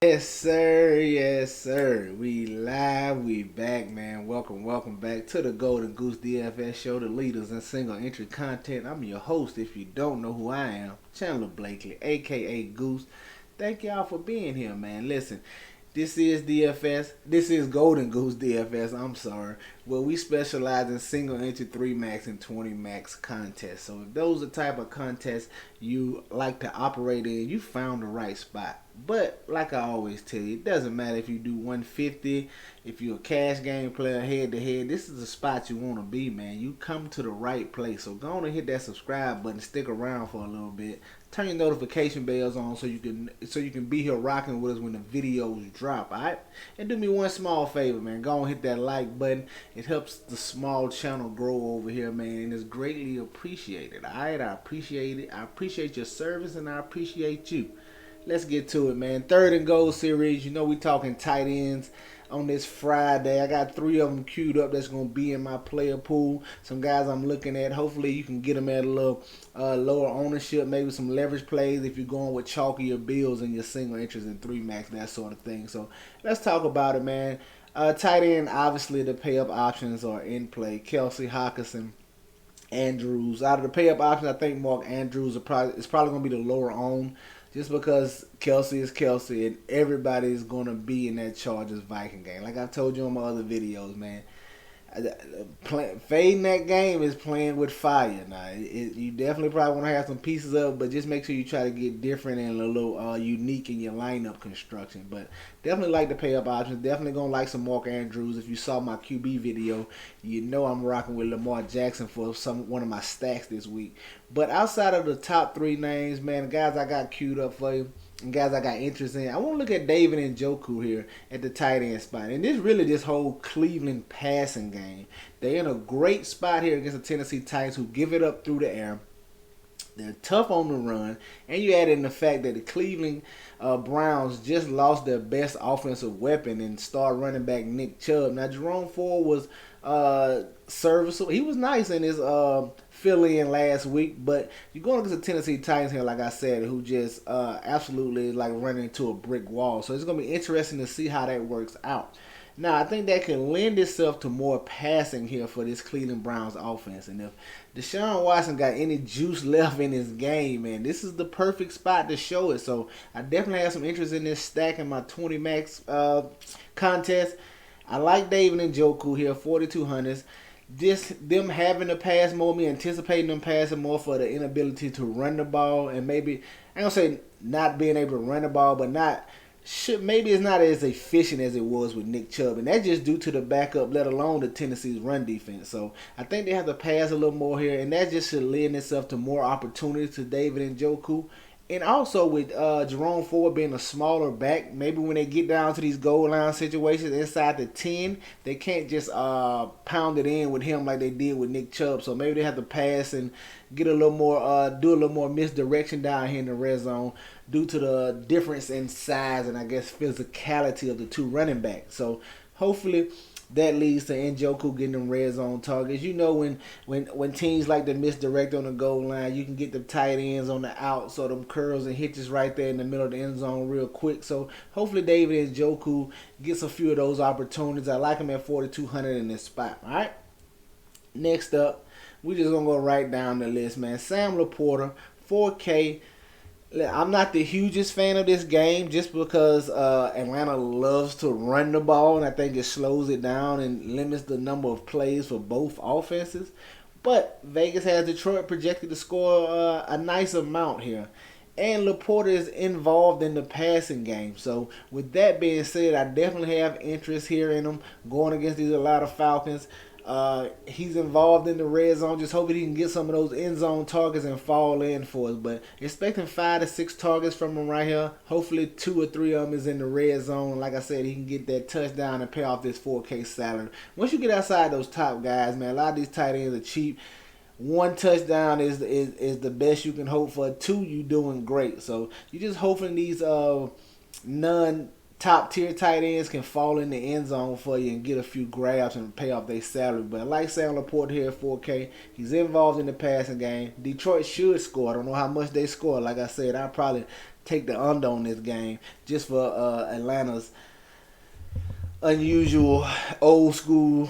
Yes, sir. Yes, sir. We live. We back, man. Welcome back to the Golden Goose DFS show, the leaders in single entry content. I'm your host. If you don't know who I am, Chandler Blakely, aka Goose. Thank y'all for being here, man. Listen, this is DFS. This is Golden Goose DFS. I'm sorry. Well, we specialize in single entry 3 max and 20 max contests. So if those are the type of contests you like to operate in, you found the right spot. But like I always tell you, it doesn't matter if you do 150, if you're a cash game player head to head. This is the spot you want to be, man. You come to the right place. So go on and hit that subscribe button. Stick around for a little bit. Turn your notification bells on so you can be here rocking with us when the videos drop. Alright, and do me one small favor, man. Go on and hit that like button. It helps the small channel grow over here, man, and it's greatly appreciated. Alright, I appreciate it. I appreciate your service, and I appreciate you. Let's get to it, man. Third and goal series. You know we talking tight ends on this Friday. I got three of them queued up that's going to be in my player pool. Some guys I'm looking at. Hopefully you can get them at a little lower ownership, maybe some leverage plays if you're going with chalkier bills in your single interest in 3 max, that sort of thing. So let's talk about it, man. Tight end, obviously the pay up options are in play. Kelsey, Hawkinson, Andrews. Out of the pay up options, I think Mark Andrews is probably going to be the lower own, just because Kelsey is Kelsey and everybody is going to be in that Chargers Viking game. Like I've told you on my other videos, man. Fading that game is playing with fire. Now, you definitely probably want to have some pieces of, but just make sure you try to get different and a little unique in your lineup construction. But definitely like the pay up options. Definitely gonna like some Mark Andrews. If you saw my QB video, you know I'm rocking with Lamar Jackson for one of my stacks this week. But outside of the top three names, man, the guys I got queued up for you, and guys I got interest in, I want to look at David Njoku here at the tight end spot. And this whole Cleveland passing game. They're in a great spot here against the Tennessee Titans, who give it up through the air. They're tough on the run, and you add in the fact that the Cleveland Browns just lost their best offensive weapon and star running back Nick Chubb. Now Jerome Ford was serviceable. He was nice in his fill-in last week, but you're going against the Tennessee Titans here, like I said, who just absolutely like running into a brick wall. So it's going to be interesting to see how that works out. Now, I think that can lend itself to more passing here for this Cleveland Browns offense. And if Deshaun Watson got any juice left in his game, man, this is the perfect spot to show it. So I definitely have some interest in this stack in my 20 max contest. I like David Njoku here, 4,200s. Them having to pass more, me anticipating them passing more for the inability to run the ball, and maybe I don't say not being able to run the ball, but maybe it's not as efficient as it was with Nick Chubb, and that's just due to the backup, let alone the Tennessee's run defense. So I think they have to pass a little more here, and that just should lend itself to more opportunities to David Njoku. And also with Jerome Ford being a smaller back, maybe when they get down to these goal line situations inside the 10, they can't just pound it in with him like they did with Nick Chubb. So maybe they have to pass and get a little more, do a little more misdirection down here in the red zone due to the difference in size and I guess physicality of the two running backs. So hopefully that leads to Njoku getting them red zone targets. You know when teams like to misdirect on the goal line, you can get the tight ends on the out, so them curls and hitches right there in the middle of the end zone real quick. So hopefully David Njoku gets a few of those opportunities. I like him at 4,200 in this spot. All right. Next up, we just gonna go right down the list, man. Sam Laporta, 4K. I'm not the hugest fan of this game just because Atlanta loves to run the ball, and I think it slows it down and limits the number of plays for both offenses. But Vegas has Detroit projected to score a nice amount here. And Laporta is involved in the passing game. So with that being said, I definitely have interest here in him going against these Atlanta Falcons. He's involved in the red zone. Just hoping he can get some of those end zone targets and fall in for us. But expecting 5 to 6 targets from him right here. Hopefully 2 or 3 of them is in the red zone. Like I said, he can get that touchdown and pay off this 4K salary. Once you get outside those top guys, man, a lot of these tight ends are cheap. One touchdown is the best you can hope for. Two, you doing great. So you just hoping these non top tier tight ends can fall in the end zone for you and get a few grabs and pay off their salary. But I like Sam Laporta here at 4K. He's involved in the passing game. Detroit should score. I don't know how much they score. Like I said, I'll probably take the under on this game just for Atlanta's unusual old school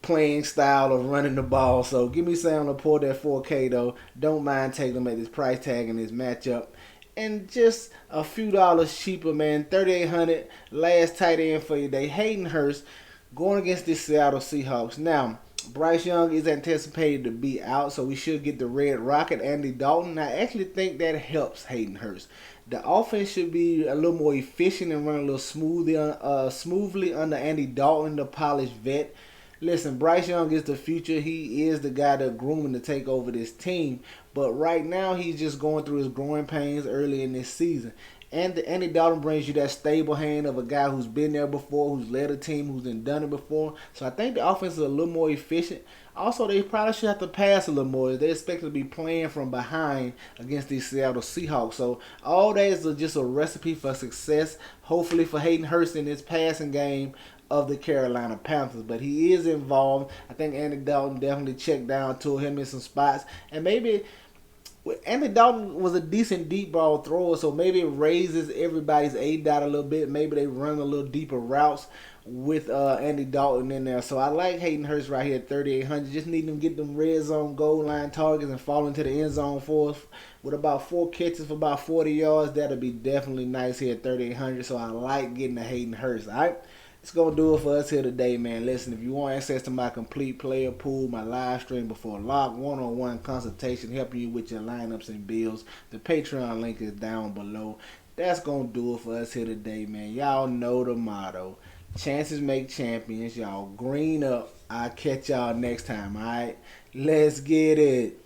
playing style of running the ball. So give me Sam Laporta at 4K though. Don't mind taking him at this price tag in this matchup. And just a few dollars cheaper, man. $3,800. Last tight end for you day. Hayden Hurst going against the Seattle Seahawks. Now, Bryce Young is anticipated to be out, so we should get the Red Rocket, Andy Dalton. I actually think that helps Hayden Hurst. The offense should be a little more efficient and run a little smoothly under Andy Dalton, the polished vet. Listen, Bryce Young is the future. He is the guy they're grooming to take over this team. But right now, he's just going through his growing pains early in this season. And Andy Dalton brings you that stable hand of a guy who's been there before, who's led a team, who's done it before. So I think the offense is a little more efficient. Also, they probably should have to pass a little more. They're expected to be playing from behind against these Seattle Seahawks. So all that is just a recipe for success, hopefully for Hayden Hurst in this passing game of the Carolina Panthers. But he is involved. I think Andy Dalton definitely checked down to him in some spots. And maybe Andy Dalton was a decent deep ball thrower, so maybe it raises everybody's A-dot a little bit. Maybe they run a little deeper routes with Andy Dalton in there. So I like Hayden Hurst right here at 3,800. Just need him to get them red zone goal line targets and fall into the end zone for us with about 4 catches for about 40 yards. That'll be definitely nice here at 3,800. So I like getting the Hayden Hurst. All right. It's going to do it for us here today, man. Listen, if you want access to my complete player pool, my live stream before lock, one-on-one consultation, helping you with your lineups and builds, the Patreon link is down below. That's going to do it for us here today, man. Y'all know the motto. Chances make champions. Y'all green up. I'll catch y'all next time, all right? Let's get it.